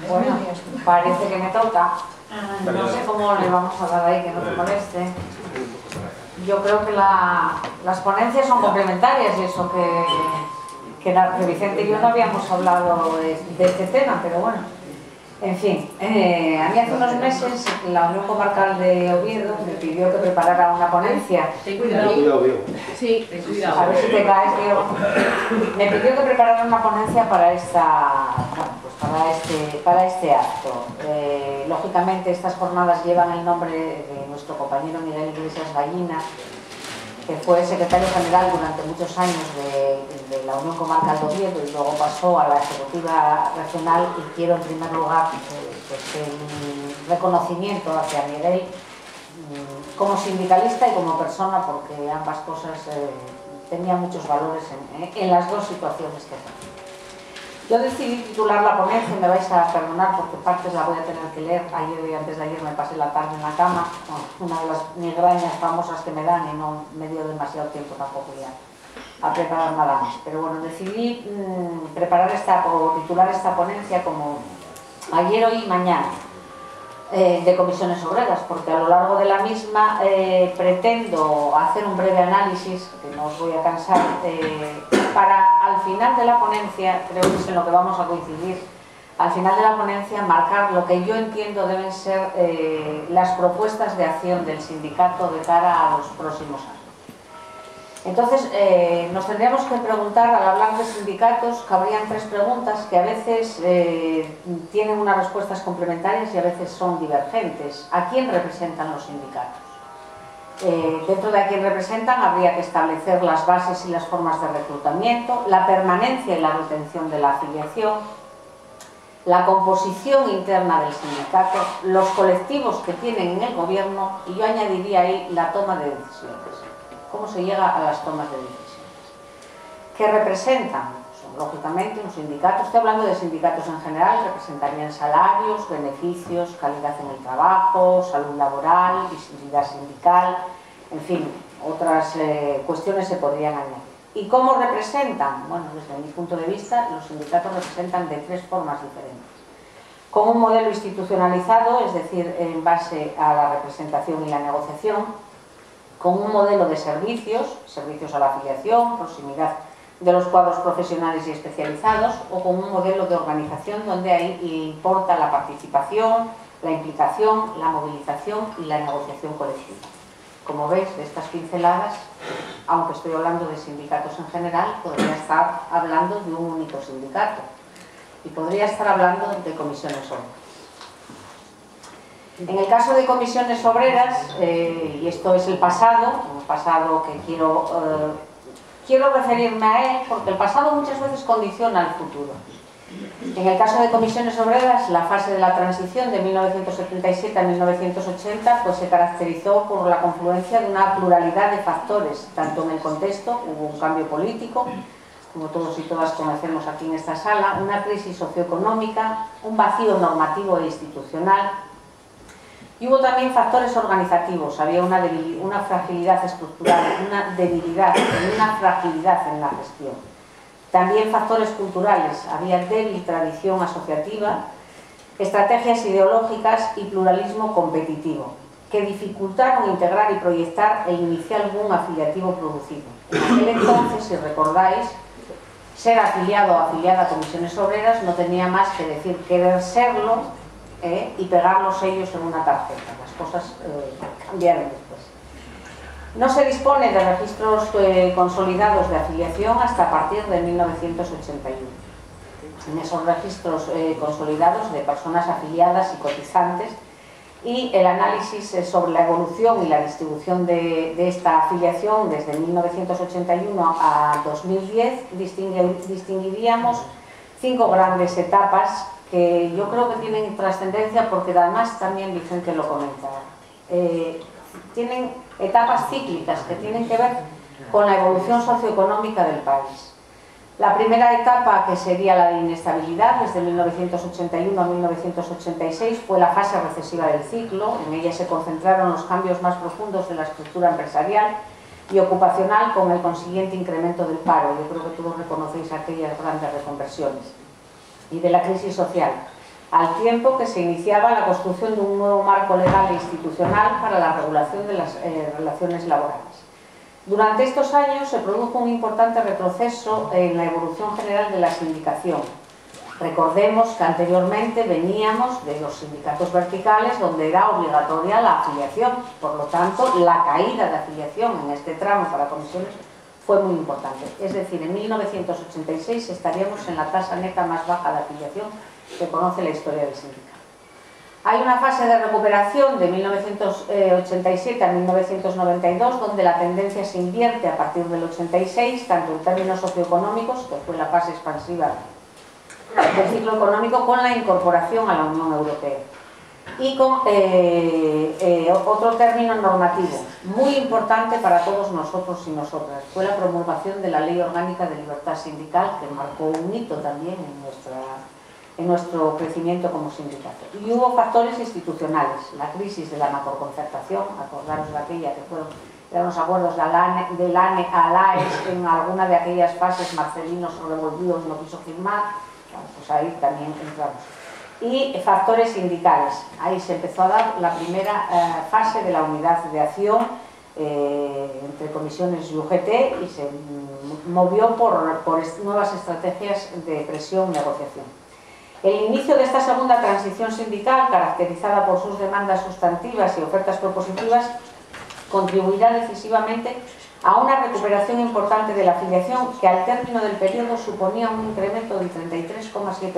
Bueno, parece que me toca. No sé cómo le vamos a dar ahí que no te moleste. Yo creo que las ponencias son complementarias y eso que Vicente y yo no habíamos hablado de este tema, pero bueno. En fin, a mí hace unos meses la Unión Comarcal de Oviedo me pidió que preparara una ponencia. Ten cuidado. Sí, ten cuidado. A ver si te caes, Diego. Me pidió que preparara una ponencia para para este acto. Lógicamente estas jornadas llevan el nombre de nuestro compañero Miguel Iglesias Gallina, que fue secretario general durante muchos años de la Unión Comarcal de Oviedo y luego pasó a la Ejecutiva Regional, y quiero en primer lugar el reconocimiento hacia Miguel como sindicalista y como persona, porque ambas cosas tenían muchos valores en las dos situaciones que tengo. Yo decidí titular la ponencia, y me vais a perdonar porque partes la voy a tener que leer. Ayer y antes de ayer me pasé la tarde en la cama, una de las migrañas famosas que me dan, y no me dio demasiado tiempo tampoco ya a preparar nada más. Pero bueno, decidí titular esta ponencia como ayer, hoy y mañana, de comisiones obreras, porque a lo largo de la misma pretendo hacer un breve análisis, que no os voy a cansar, para al final de la ponencia, creo que es en lo que vamos a coincidir, al final de la ponencia marcar lo que yo entiendo deben ser las propuestas de acción del sindicato de cara a los próximos años. Entonces, nos tendríamos que preguntar, al hablar de sindicatos, cabrían tres preguntas que a veces tienen unas respuestas complementarias y a veces son divergentes. ¿A quién representan los sindicatos? Dentro de a quién representan habría que establecer las bases y las formas de reclutamiento, la permanencia y la retención de la afiliación, la composición interna del sindicato, los colectivos que tienen en el gobierno, y yo añadiría ahí la toma de decisiones. ¿Cómo se llega a las tomas de decisiones? ¿Qué representan? Son, lógicamente, un sindicato, estoy hablando de sindicatos en general, representarían salarios, beneficios, calidad en el trabajo, salud laboral, visibilidad sindical, en fin, otras cuestiones se podrían añadir. ¿Y cómo representan? Bueno, desde mi punto de vista, los sindicatos representan de tres formas diferentes. Con un modelo institucionalizado, es decir, en base a la representación y la negociación, con un modelo de servicios a la afiliación, proximidad de los cuadros profesionales y especializados, o con un modelo de organización donde ahí importa la participación, la implicación, la movilización y la negociación colectiva. Como veis, de estas pinceladas, aunque estoy hablando de sindicatos en general, podría estar hablando de un único sindicato y podría estar hablando de comisiones obreras. En el caso de comisiones obreras, y esto es el pasado, un pasado que quiero referirme a él porque el pasado muchas veces condiciona el futuro. En el caso de comisiones obreras, la fase de la transición de 1977 a 1980 pues se caracterizó por la confluencia de una pluralidad de factores, tanto en el contexto, hubo un cambio político, como todos y todas conocemos aquí en esta sala, una crisis socioeconómica, un vacío normativo e institucional. Y hubo también factores organizativos, había una fragilidad estructural, una debilidad y una fragilidad en la gestión. También factores culturales, había débil tradición asociativa, estrategias ideológicas y pluralismo competitivo, que dificultaron integrar y proyectar el inicial boom afiliativo producido. En aquel entonces, si recordáis, ser afiliado o afiliada a comisiones obreras no tenía más que decir querer serlo, y pegar los sellos en una tarjeta. Las cosas cambiaron después. No se dispone de registros consolidados de afiliación hasta a partir de 1981. En esos registros consolidados de personas afiliadas y cotizantes, y el análisis sobre la evolución y la distribución de esta afiliación desde 1981 a 2010 distinguiríamos 5 grandes etapas que yo creo que tienen trascendencia porque además también Vicente lo comentaba. Tienen etapas cíclicas que tienen que ver con la evolución socioeconómica del país. La primera etapa, que sería la de inestabilidad, desde 1981 a 1986, fue la fase recesiva del ciclo. En ella se concentraron los cambios más profundos de la estructura empresarial y ocupacional, con el consiguiente incremento del paro. Yo creo que todos reconocéis aquellas grandes reconversiones. Y de la crisis social, al tiempo que se iniciaba la construcción de un nuevo marco legal e institucional para la regulación de las relaciones laborales. Durante estos años se produjo un importante retroceso en la evolución general de la sindicación. Recordemos que anteriormente veníamos de los sindicatos verticales, donde era obligatoria la afiliación. Por lo tanto, la caída de afiliación en este tramo para comisiones fue muy importante. Es decir, en 1986 estaríamos en la tasa neta más baja de afiliación que conoce la historia del sindicato. Hay una fase de recuperación de 1987 a 1992, donde la tendencia se invierte a partir del 86, tanto en términos socioeconómicos, que fue la fase expansiva del ciclo económico, con la incorporación a la Unión Europea. Y con otro término normativo muy importante para todos nosotros y nosotras, fue la promulgación de la Ley Orgánica de Libertad Sindical, que marcó un hito también en nuestro crecimiento como sindicato. Y hubo factores institucionales, la crisis de la macroconcertación, acordaros de aquella que eran los acuerdos del ANE al AES, en alguna de aquellas fases Marcelino Revolvidos no quiso firmar, pues ahí también entramos. Y factores sindicales, ahí se empezó a dar la primera fase de la unidad de acción entre comisiones y UGT, y se movió por nuevas estrategias de presión y negociación. El inicio de esta segunda transición sindical, caracterizada por sus demandas sustantivas y ofertas propositivas, contribuirá decisivamente a una recuperación importante de la afiliación, que al término del periodo suponía un incremento del 33,7%,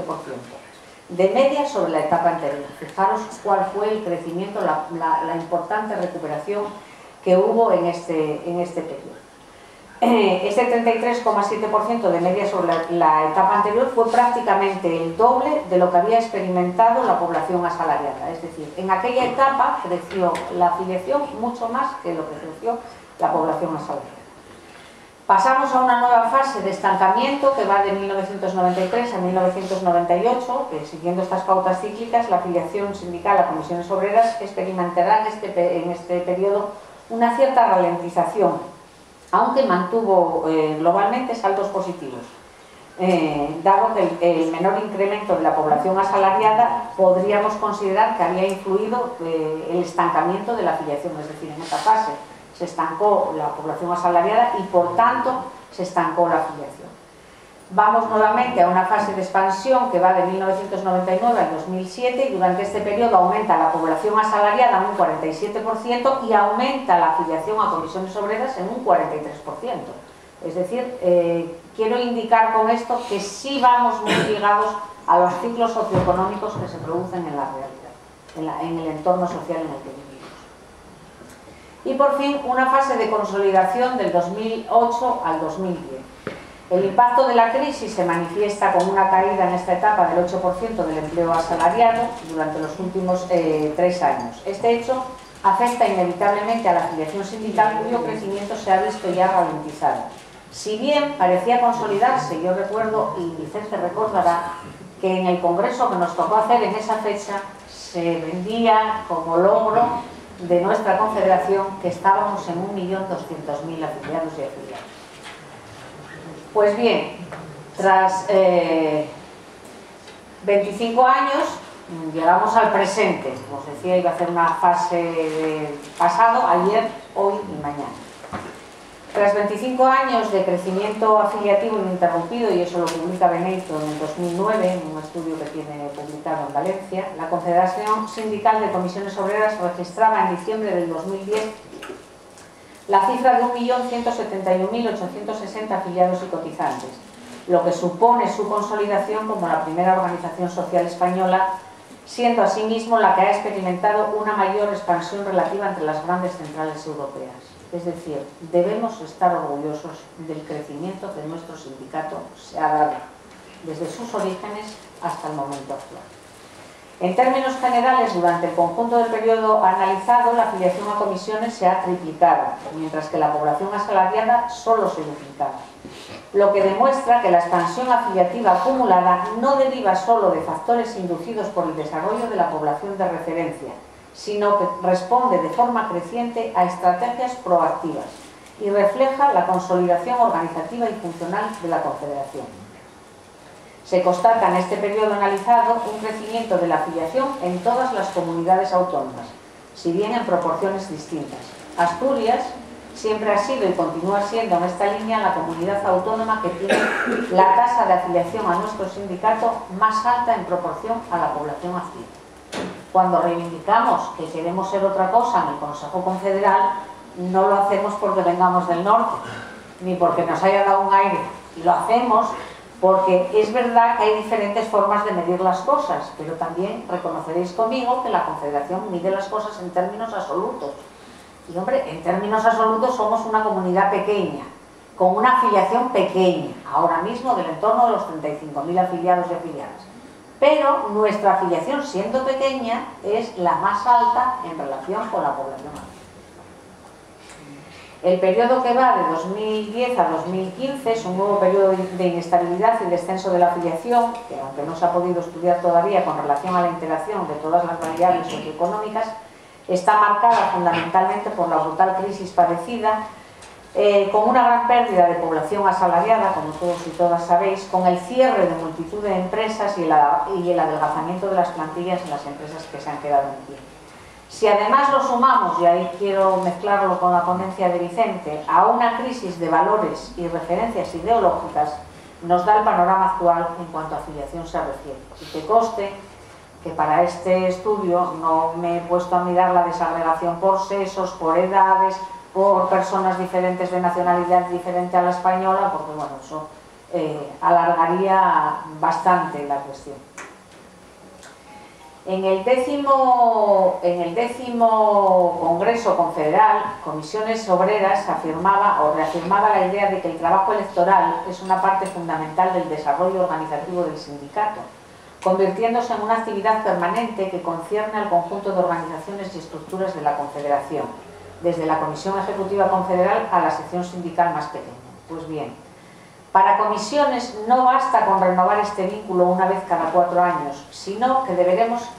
de media sobre la etapa anterior. Fijaros cuál fue el crecimiento, la importante recuperación que hubo en este periodo. Este 33,7% de media sobre la etapa anterior fue prácticamente el doble de lo que había experimentado la población asalariada. Es decir, en aquella etapa creció la afiliación mucho más que lo que creció la población asalariada. Pasamos a una nueva fase de estancamiento que va de 1993 a 1998, que siguiendo estas pautas cíclicas, la afiliación sindical a comisiones obreras experimentará en este periodo una cierta ralentización, aunque mantuvo globalmente saldos positivos, dado que el menor incremento de la población asalariada podríamos considerar que había influido el estancamiento de la afiliación. Es decir, en esta fase se estancó la población asalariada y por tanto se estancó la afiliación. Vamos nuevamente a una fase de expansión que va de 1999 al 2007, y durante este periodo aumenta la población asalariada en un 47% y aumenta la afiliación a comisiones obreras en un 43%. Es decir, quiero indicar con esto que sí vamos muy ligados a los ciclos socioeconómicos que se producen en la realidad, en el entorno social en el que vivimos. Y por fin, una fase de consolidación del 2008 al 2010. El impacto de la crisis se manifiesta con una caída en esta etapa del 8% del empleo asalariado durante los últimos 3 años. Este hecho afecta inevitablemente a la afiliación sindical, cuyo crecimiento se ha visto ya ralentizado. Si bien parecía consolidarse, yo recuerdo, y Vicente recordará, que en el congreso que nos tocó hacer en esa fecha se vendía como logro de nuestra confederación que estábamos en 1.200.000 afiliados y afiliadas. Pues bien, tras 25 años llegamos al presente. Como os decía, iba a hacer una fase de pasado, ayer, hoy y mañana. Tras 25 años de crecimiento afiliativo ininterrumpido, y eso lo publica Benito en el 2009, en un estudio que tiene publicado en Valencia, la Confederación Sindical de Comisiones Obreras registraba en diciembre del 2010 la cifra de 1.171.860 afiliados y cotizantes, lo que supone su consolidación como la primera organización social española, siendo asimismo la que ha experimentado una mayor expansión relativa entre las grandes centrales europeas. Es decir, debemos estar orgullosos del crecimiento que nuestro sindicato se ha dado, desde sus orígenes hasta el momento actual. En términos generales, durante el conjunto del periodo analizado, la afiliación a comisiones se ha triplicado, mientras que la población asalariada solo se duplicaba, lo que demuestra que la expansión afiliativa acumulada no deriva solo de factores inducidos por el desarrollo de la población de referencia, sino que responde de forma creciente a estrategias proactivas y refleja la consolidación organizativa y funcional de la Confederación. Se constata en este periodo analizado un crecimiento de la afiliación en todas las comunidades autónomas, si bien en proporciones distintas. Asturias siempre ha sido y continúa siendo en esta línea la comunidad autónoma que tiene la tasa de afiliación a nuestro sindicato más alta en proporción a la población activa. Cuando reivindicamos que queremos ser otra cosa en el Consejo Confederal, no lo hacemos porque vengamos del norte, ni porque nos haya dado un aire. Lo hacemos porque es verdad que hay diferentes formas de medir las cosas, pero también reconoceréis conmigo que la Confederación mide las cosas en términos absolutos. Y hombre, en términos absolutos somos una comunidad pequeña, con una afiliación pequeña, ahora mismo del entorno de los 35.000 afiliados y afiliadas. Pero nuestra afiliación, siendo pequeña, es la más alta en relación con la población activa. El periodo que va de 2010 a 2015 es un nuevo periodo de inestabilidad y descenso de la afiliación, que aunque no se ha podido estudiar todavía con relación a la interacción de todas las variables socioeconómicas, está marcada fundamentalmente por la brutal crisis padecida, con una gran pérdida de población asalariada, como todos y todas sabéis, con el cierre de multitud de empresas y el adelgazamiento de las plantillas en las empresas que se han quedado en pie. Si además lo sumamos, y ahí quiero mezclarlo con la ponencia de Vicente, a una crisis de valores y referencias ideológicas, nos da el panorama actual en cuanto a afiliación se refiere. Y que conste que para este estudio no me he puesto a mirar la desagregación por sexos, por edades, por personas diferentes de nacionalidad diferente a la española, porque bueno, eso alargaría bastante la cuestión. En el décimo Congreso Confederal, Comisiones Obreras afirmaba o reafirmaba la idea de que el trabajo electoral es una parte fundamental del desarrollo organizativo del sindicato, convirtiéndose en una actividad permanente que concierne al conjunto de organizaciones y estructuras de la Confederación, desde la Comisión Ejecutiva Confederal a la sección sindical más pequeña. Pues bien, para comisiones no basta con renovar este vínculo una vez cada 4 años, sino que deberemos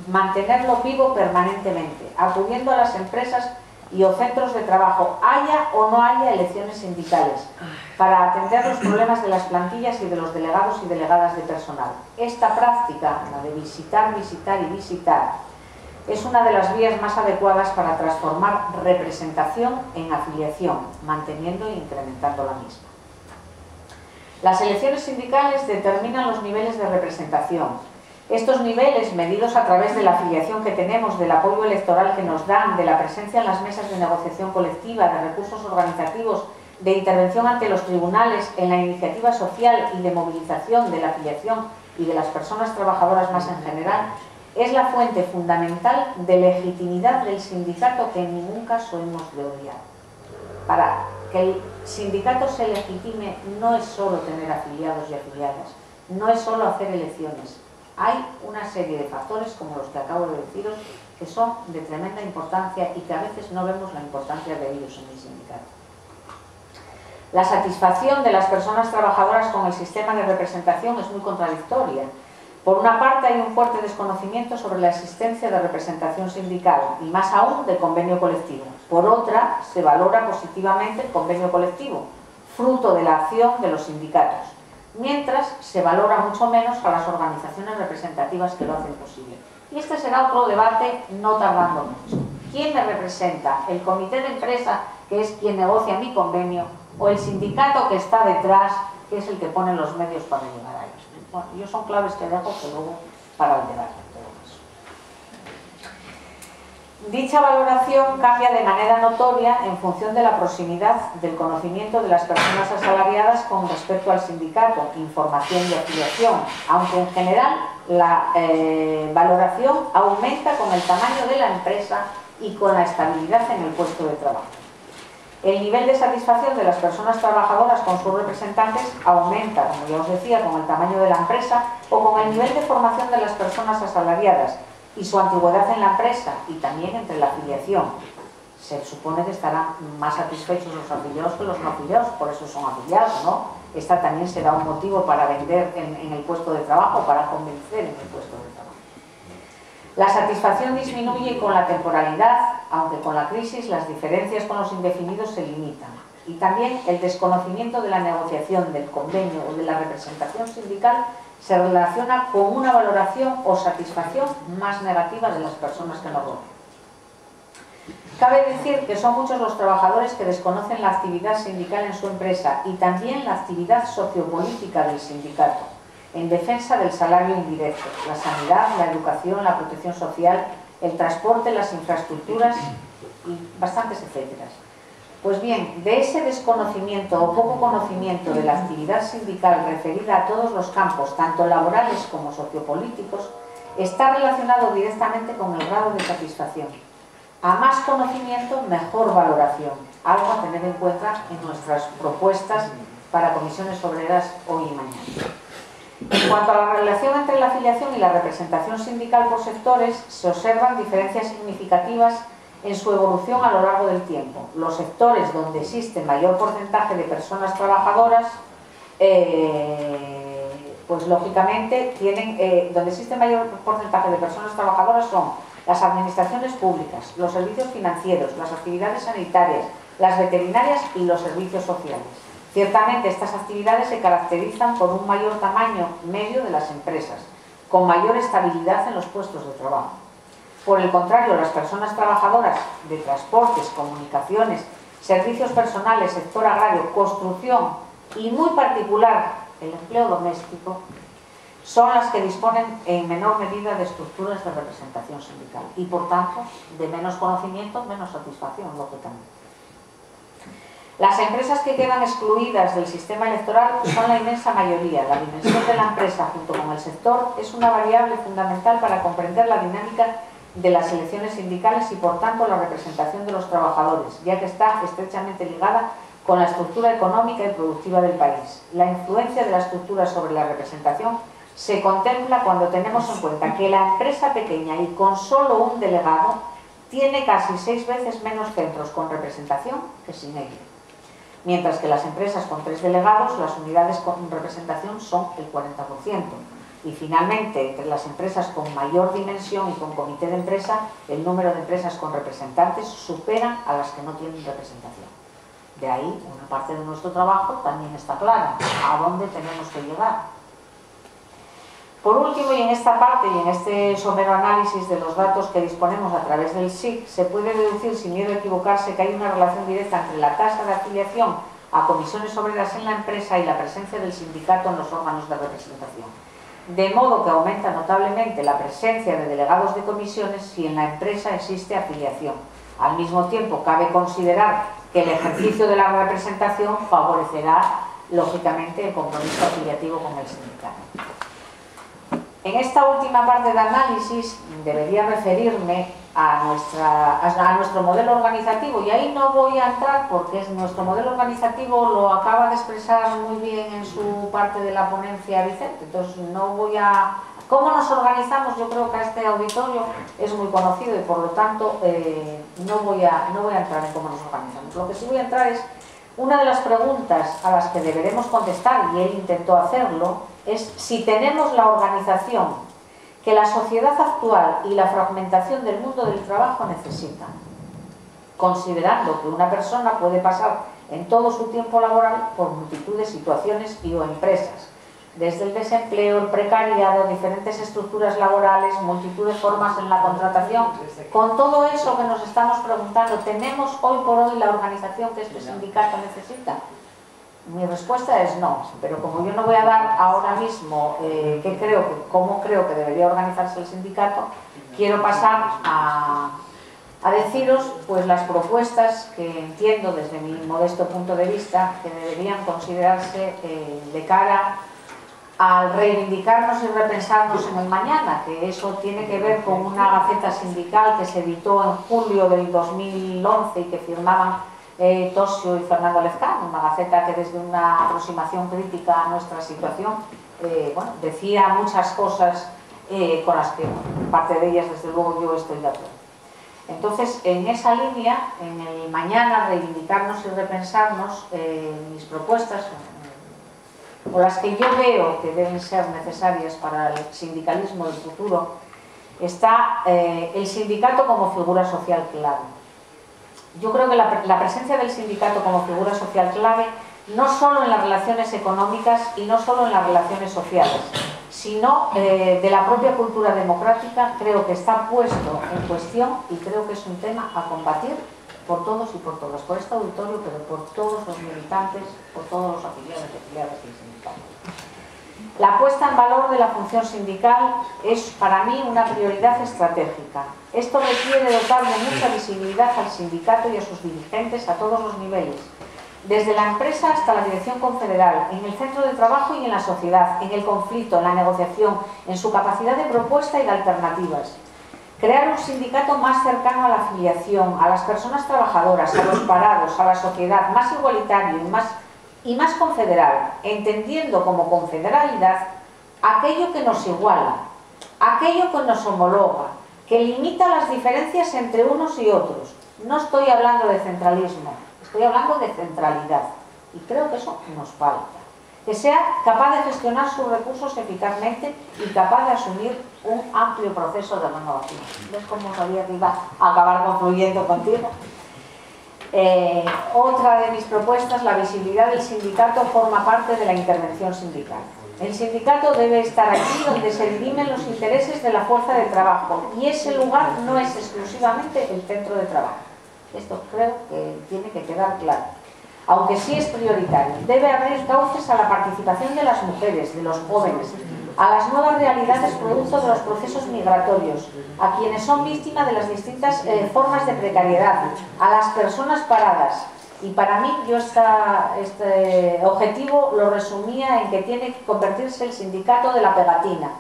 mantenerlo vivo permanentemente, acudiendo a las empresas y o centros de trabajo, haya o no haya elecciones sindicales, para atender los problemas de las plantillas y de los delegados y delegadas de personal. Esta práctica, la de visitar, visitar y visitar, es una de las vías más adecuadas para transformar representación en afiliación, manteniendo e incrementando la misma. Las elecciones sindicales determinan los niveles de representación. Estos niveles, medidos a través de la afiliación que tenemos, del apoyo electoral que nos dan, de la presencia en las mesas de negociación colectiva, de recursos organizativos, de intervención ante los tribunales, en la iniciativa social y de movilización de la afiliación y de las personas trabajadoras más en general, es la fuente fundamental de legitimidad del sindicato que en ningún caso hemos de odiar. Para que el sindicato se legitime no es solo tener afiliados y afiliadas, no es solo hacer elecciones. Hay una serie de factores, como los que acabo de deciros, que son de tremenda importancia y que a veces no vemos la importancia de ellos en el sindicato. La satisfacción de las personas trabajadoras con el sistema de representación es muy contradictoria. Por una parte hay un fuerte desconocimiento sobre la existencia de representación sindical y más aún de convenio colectivo. Por otra, se valora positivamente el convenio colectivo, fruto de la acción de los sindicatos, mientras se valora mucho menos a las organizaciones representativas que lo hacen posible. Y este será otro debate no tardando mucho. ¿Quién me representa? ¿El comité de empresa, que es quien negocia mi convenio, o el sindicato que está detrás, que es el que pone los medios para llegar a ellos? Bueno, ellos son claves que dejo que luego para el debate. Dicha valoración cambia de manera notoria en función de la proximidad del conocimiento de las personas asalariadas con respecto al sindicato, información y afiliación, aunque en general la valoración aumenta con el tamaño de la empresa y con la estabilidad en el puesto de trabajo. El nivel de satisfacción de las personas trabajadoras con sus representantes aumenta, como ya os decía, con el tamaño de la empresa o con el nivel de formación de las personas asalariadas y su antigüedad en la empresa y también entre la afiliación. Se supone que estarán más satisfechos los afiliados que los no afiliados, por eso son afiliados, ¿no? Esta también será un motivo para vender en el puesto de trabajo, para convencer en el puesto de trabajo. La satisfacción disminuye con la temporalidad, aunque con la crisis las diferencias con los indefinidos se limitan. Y también el desconocimiento de la negociación del convenio o de la representación sindical se relaciona con una valoración o satisfacción más negativa de las personas que nos rodean. Cabe decir que son muchos los trabajadores que desconocen la actividad sindical en su empresa y también la actividad sociopolítica del sindicato, en defensa del salario indirecto, la sanidad, la educación, la protección social, el transporte, las infraestructuras y bastantes etcétera. Pues bien, de ese desconocimiento o poco conocimiento de la actividad sindical referida a todos los campos, tanto laborales como sociopolíticos, está relacionado directamente con el grado de satisfacción. A más conocimiento, mejor valoración, algo a tener en cuenta en nuestras propuestas para comisiones obreras hoy y mañana. En cuanto a la relación entre la afiliación y la representación sindical por sectores, se observan diferencias significativas en su evolución a lo largo del tiempo. Los sectores donde existe mayor porcentaje de personas trabajadoras, pues lógicamente donde existe mayor porcentaje de personas trabajadoras son las administraciones públicas, los servicios financieros, las actividades sanitarias, las veterinarias y los servicios sociales. Ciertamente estas actividades se caracterizan por un mayor tamaño medio de las empresas, con mayor estabilidad en los puestos de trabajo. Por el contrario, las personas trabajadoras de transportes, comunicaciones, servicios personales, sector agrario, construcción y muy particular el empleo doméstico, son las que disponen en menor medida de estructuras de representación sindical y, por tanto, de menos conocimiento, menos satisfacción, lógicamente. Las empresas que quedan excluidas del sistema electoral son la inmensa mayoría. La dimensión de la empresa junto con el sector es una variable fundamental para comprender la dinámica de las elecciones sindicales y, por tanto, la representación de los trabajadores, ya que está estrechamente ligada con la estructura económica y productiva del país. La influencia de la estructura sobre la representación se contempla cuando tenemos en cuenta que la empresa pequeña y con solo un delegado tiene casi 6 veces menos centros con representación que sin ello. Mientras que las empresas con 3 delegados, las unidades con representación son el 40%. Y finalmente, entre las empresas con mayor dimensión y con comité de empresa, el número de empresas con representantes supera a las que no tienen representación. De ahí, una parte de nuestro trabajo también está clara, a dónde tenemos que llegar. Por último, y en esta parte y en este somero análisis de los datos que disponemos a través del SIC, se puede deducir sin miedo a equivocarse que hay una relación directa entre la tasa de afiliación a comisiones obreras en la empresa y la presencia del sindicato en los órganos de representación. De modo que aumenta notablemente la presencia de delegados de comisiones si en la empresa existe afiliación. Al mismo tiempo, cabe considerar que el ejercicio de la representación favorecerá, lógicamente, el compromiso afiliativo con el sindicato. En esta última parte de análisis debería referirme a nuestro modelo organizativo, y ahí no voy a entrar porque nuestro modelo organizativo lo acaba de expresar muy bien en su parte de la ponencia Vicente, entonces no voy a... ¿Cómo nos organizamos? Yo creo que a este auditorio es muy conocido y por lo tanto no voy a entrar en cómo nos organizamos. Lo que sí voy a entrar es una de las preguntas a las que deberemos contestar, y él intentó hacerlo, es si tenemos la organización que la sociedad actual y la fragmentación del mundo del trabajo necesitan, considerando que una persona puede pasar en todo su tiempo laboral por multitud de situaciones y o empresas, desde el desempleo, el precariado, diferentes estructuras laborales, multitud de formas en la contratación. Con todo eso que nos estamos preguntando, ¿tenemos hoy por hoy la organización que este sindicato necesita? Mi respuesta es no, pero como yo no voy a dar ahora mismo cómo creo que debería organizarse el sindicato, quiero pasar a deciros pues las propuestas que entiendo desde mi modesto punto de vista que deberían considerarse de cara al reivindicarnos y repensarnos en el mañana, que eso tiene que ver con una gaceta sindical que se editó en julio del 2011 y que firmaban Tosio y Fernando Lezcano, una gaceta que desde una aproximación crítica a nuestra situación decía muchas cosas con las que parte de ellas desde luego yo estoy de acuerdo. Entonces, en esa línea, en el mañana, reivindicarnos y repensarnos, mis propuestas o las que yo veo que deben ser necesarias para el sindicalismo del futuro, está el sindicato como figura social clave. Yo creo que la presencia del sindicato como figura social clave, no solo en las relaciones económicas y no solo en las relaciones sociales, sino de la propia cultura democrática, creo que está puesto en cuestión y creo que es un tema a combatir por todos y por todas, por este auditorio, pero por todos los militantes, por todos los afiliados y afiliadas del sindicato. La puesta en valor de la función sindical es para mí una prioridad estratégica. Esto requiere dotar de mucha visibilidad al sindicato y a sus dirigentes a todos los niveles, desde la empresa hasta la dirección confederal, en el centro de trabajo y en la sociedad, en el conflicto, en la negociación, en su capacidad de propuesta y de alternativas. Crear un sindicato más cercano a la afiliación, a las personas trabajadoras, a los parados, a la sociedad, más igualitario y más confederal, entendiendo como confederalidad aquello que nos iguala, aquello que nos homologa, que limita las diferencias entre unos y otros. No estoy hablando de centralismo, estoy hablando de centralidad, y creo que eso nos falta. Que sea capaz de gestionar sus recursos eficazmente y capaz de asumir un amplio proceso de renovación. ¿Ves cómo sabía que iba a acabar confluyendo contigo? Otra de mis propuestas, la visibilidad del sindicato, forma parte de la intervención sindical. El sindicato debe estar aquí donde se dirimen los intereses de la fuerza de trabajo, y ese lugar no es exclusivamente el centro de trabajo. Esto creo que tiene que quedar claro. Aunque sí es prioritario, debe abrir cauces a la participación de las mujeres, de los jóvenes, a las nuevas realidades producto de los procesos migratorios, a quienes son víctimas de las distintas formas de precariedad, a las personas paradas. Y para mí, yo este objetivo lo resumía en que tiene que convertirse el sindicato de la pegatina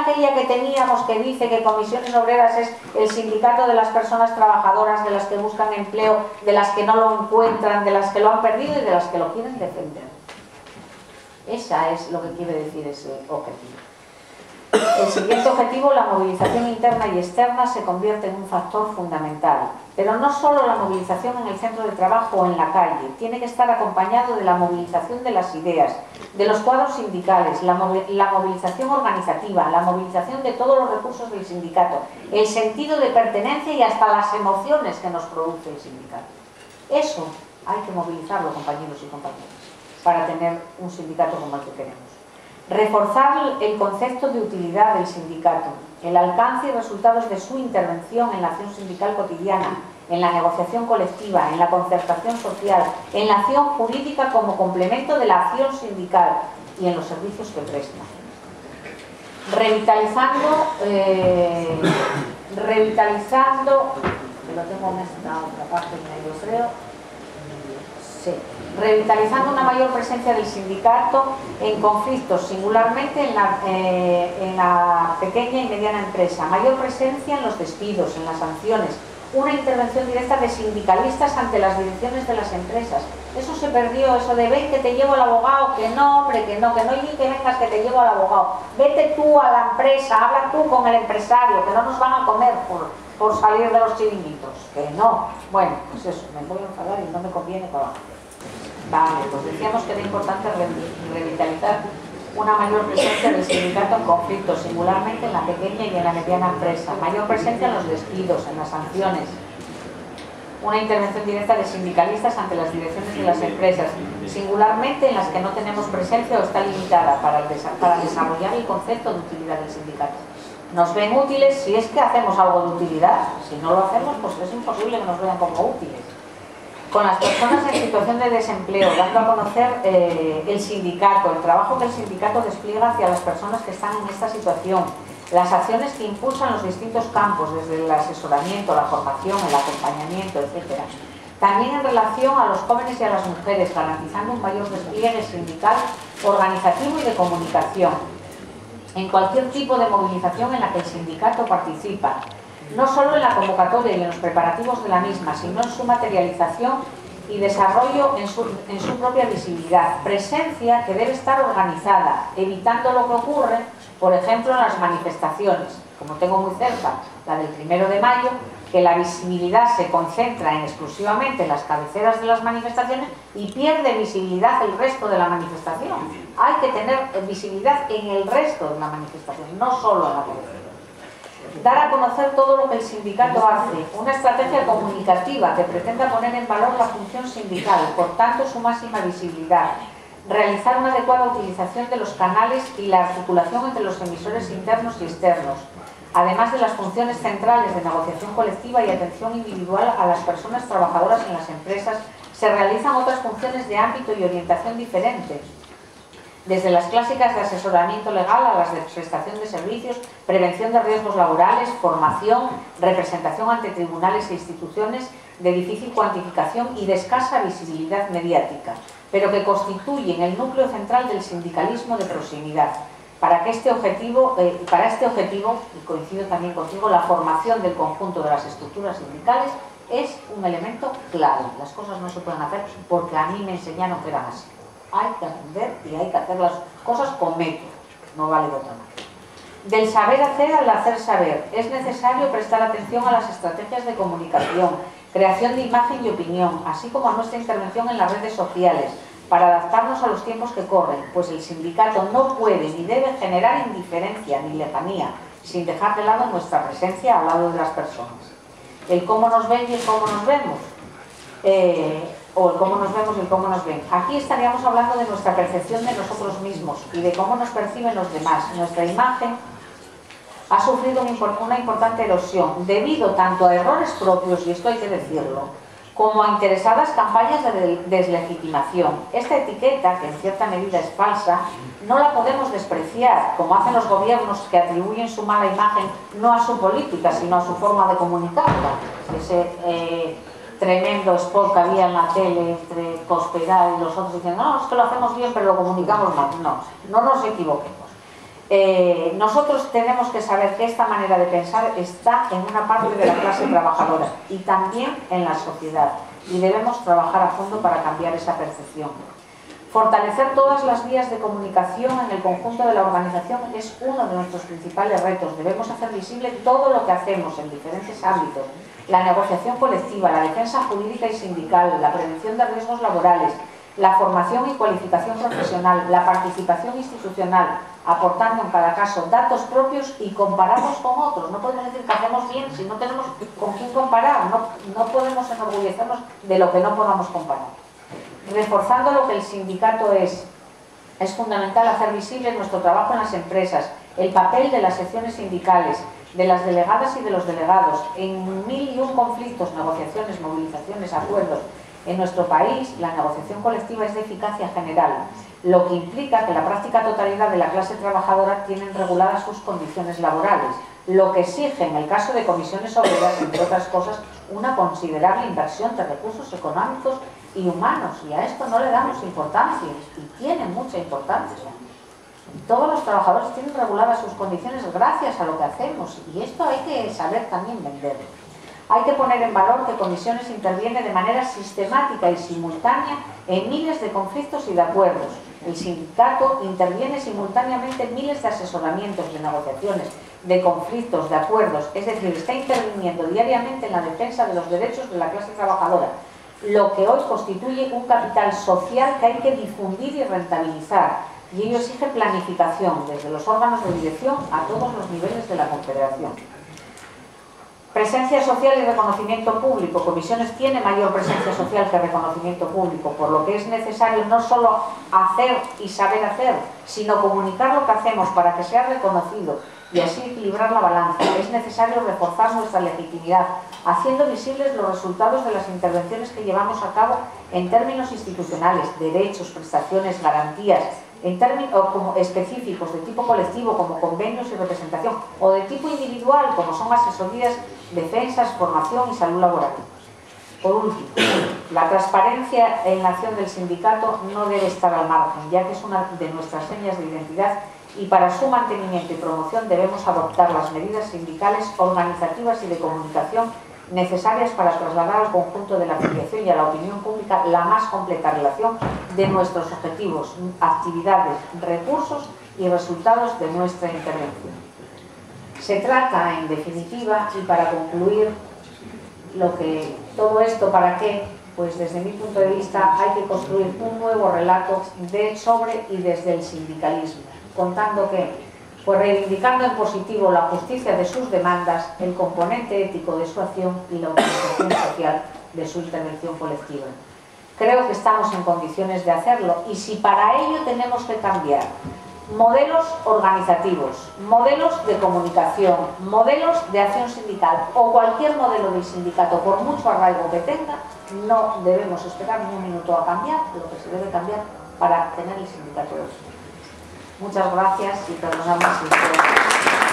aquella que teníamos, que dice que Comisiones Obreras es el sindicato de las personas trabajadoras, de las que buscan empleo, de las que no lo encuentran, de las que lo han perdido y de las que lo quieren defender. Esa es lo que quiere decir ese objetivo. El siguiente objetivo, la movilización interna y externa, se convierte en un factor fundamental. Pero no solo la movilización en el centro de trabajo o en la calle, tiene que estar acompañado de la movilización de las ideas, de los cuadros sindicales, la movilización organizativa, la movilización de todos los recursos del sindicato, el sentido de pertenencia y hasta las emociones que nos produce el sindicato. Eso hay que movilizarlo, compañeros y compañeras, para tener un sindicato como el que queremos. Reforzar el concepto de utilidad del sindicato, el alcance y resultados de su intervención en la acción sindical cotidiana, en la negociación colectiva, en la concertación social, en la acción jurídica como complemento de la acción sindical y en los servicios que presta. Revitalizando, que lo tengo en esta otra parte, yo creo, sí. Revitalizando una mayor presencia del sindicato en conflictos, singularmente en la pequeña y mediana empresa, mayor presencia en los despidos, en las sanciones, una intervención directa de sindicalistas ante las direcciones de las empresas. Eso se perdió, eso de ven que te llevo al abogado, que no, hombre, que no y que vengas que te llevo al abogado. Vete tú a la empresa, habla tú con el empresario, que no nos van a comer por salir de los chiringuitos. Que no. Bueno, pues eso, me voy a enfadar y no me conviene trabajar. Vale, pues decíamos que era importante revitalizar una mayor presencia del sindicato en conflictos, singularmente en la pequeña y en la mediana empresa, mayor presencia en los despidos, en las sanciones, una intervención directa de sindicalistas ante las direcciones de las empresas, singularmente en las que no tenemos presencia o está limitada para desarrollar el concepto de utilidad del sindicato. Nos ven útiles si es que hacemos algo de utilidad, si no lo hacemos pues es imposible que nos vean como útiles. Con las personas en situación de desempleo, dando a conocer el sindicato, el trabajo que el sindicato despliega hacia las personas que están en esta situación, las acciones que impulsan los distintos campos, desde el asesoramiento, la formación, el acompañamiento, etc. También en relación a los jóvenes y a las mujeres, garantizando un mayor despliegue sindical, organizativo y de comunicación, en cualquier tipo de movilización en la que el sindicato participa, no solo en la convocatoria y en los preparativos de la misma, sino en su materialización y desarrollo en su propia visibilidad. Presencia que debe estar organizada, evitando lo que ocurre, por ejemplo, en las manifestaciones, como tengo muy cerca la del 1 de mayo, que la visibilidad se concentra exclusivamente en las cabeceras de las manifestaciones y pierde visibilidad el resto de la manifestación. Hay que tener visibilidad en el resto de la manifestación, no solo en la cabecera. Dar a conocer todo lo que el sindicato hace, una estrategia comunicativa que pretenda poner en valor la función sindical, por tanto su máxima visibilidad, realizar una adecuada utilización de los canales y la articulación entre los emisores internos y externos, además de las funciones centrales de negociación colectiva y atención individual a las personas trabajadoras en las empresas. Se realizan otras funciones de ámbito y orientación diferentes, desde las clásicas de asesoramiento legal a las de prestación de servicios, prevención de riesgos laborales, formación, representación ante tribunales e instituciones de difícil cuantificación y de escasa visibilidad mediática, pero que constituyen el núcleo central del sindicalismo de proximidad. Para este objetivo, y coincido también contigo, la formación del conjunto de las estructuras sindicales es un elemento clave. Las cosas no se pueden hacer porque a mí me enseñaron que eran así. Hay que aprender y hay que hacer las cosas con método, no vale de otra manera. Del saber hacer al hacer saber, es necesario prestar atención a las estrategias de comunicación, creación de imagen y opinión, así como a nuestra intervención en las redes sociales, para adaptarnos a los tiempos que corren, pues el sindicato no puede ni debe generar indiferencia ni lejanía, sin dejar de lado nuestra presencia al lado de las personas. El cómo nos ven y el cómo nos vemos. O el cómo nos vemos y el cómo nos ven. Aquí estaríamos hablando de nuestra percepción de nosotros mismos y de cómo nos perciben los demás. Nuestra imagen ha sufrido una importante erosión debido tanto a errores propios, y esto hay que decirlo, como a interesadas campañas de deslegitimación. Esta etiqueta, que en cierta medida es falsa, no la podemos despreciar, como hacen los gobiernos que atribuyen su mala imagen no a su política, sino a su forma de comunicarla. Ese tremendo spot que había en la tele entre Cospedal y los otros diciendo no, es que lo hacemos bien pero lo comunicamos mal. No nos equivoquemos. Nosotros tenemos que saber que esta manera de pensar está en una parte de la clase trabajadora y también en la sociedad, y debemos trabajar a fondo para cambiar esa percepción. Fortalecer todas las vías de comunicación en el conjunto de la organización es uno de nuestros principales retos. Debemos hacer visible todo lo que hacemos en diferentes ámbitos: la negociación colectiva, la defensa jurídica y sindical, la prevención de riesgos laborales, la formación y cualificación profesional, la participación institucional, aportando en cada caso datos propios y comparados con otros. No podemos decir que hacemos bien si no tenemos con quién comparar, no podemos enorgullecernos de lo que no podamos comparar. Reforzando lo que el sindicato es fundamental hacer visible nuestro trabajo en las empresas, el papel de las secciones sindicales, de las delegadas y de los delegados, en 1001 conflictos, negociaciones, movilizaciones, acuerdos. En nuestro país, la negociación colectiva es de eficacia general, lo que implica que la práctica totalidad de la clase trabajadora tienen reguladas sus condiciones laborales, lo que exige, en el caso de comisiones obreras, entre otras cosas, una considerable inversión de recursos económicos y humanos, y a esto no le damos importancia, y tiene mucha importancia. Todos los trabajadores tienen reguladas sus condiciones gracias a lo que hacemos, y esto hay que saber también venderlo. Hay que poner en valor que Comisiones interviene de manera sistemática y simultánea en miles de conflictos y de acuerdos. El sindicato interviene simultáneamente en miles de asesoramientos, de negociaciones, de conflictos, de acuerdos, es decir, está interviniendo diariamente en la defensa de los derechos de la clase trabajadora, lo que hoy constituye un capital social que hay que difundir y rentabilizar, y ello exige planificación desde los órganos de dirección a todos los niveles de la Confederación. Presencia social y reconocimiento público. Comisiones tiene mayor presencia social que reconocimiento público, por lo que es necesario no solo hacer y saber hacer, sino comunicar lo que hacemos para que sea reconocido y así equilibrar la balanza. Es necesario reforzar nuestra legitimidad, haciendo visibles los resultados de las intervenciones que llevamos a cabo en términos institucionales, derechos, prestaciones, garantías, en términos como específicos de tipo colectivo como convenios y representación, o de tipo individual como son asesorías, defensas, formación y salud laboral. Por último, la transparencia en la acción del sindicato no debe estar al margen, ya que es una de nuestras señas de identidad, y para su mantenimiento y promoción debemos adoptar las medidas sindicales, organizativas y de comunicación necesarias para trasladar al conjunto de la afiliación y a la opinión pública la más completa relación de nuestros objetivos, actividades, recursos y resultados de nuestra intervención. Se trata, en definitiva, y para concluir, todo esto, ¿para qué? Pues desde mi punto de vista hay que construir un nuevo relato sobre y desde el sindicalismo, contando que pues reivindicando en positivo la justicia de sus demandas, el componente ético de su acción y la utilización social de su intervención colectiva. Creo que estamos en condiciones de hacerlo y si para ello tenemos que cambiar modelos organizativos, modelos de comunicación, modelos de acción sindical o cualquier modelo de sindicato, por mucho arraigo que tenga, no debemos esperar ni un minuto a cambiar lo que se debe cambiar para tener el sindicato de los sindicatos. Muchas gracias y perdonadme si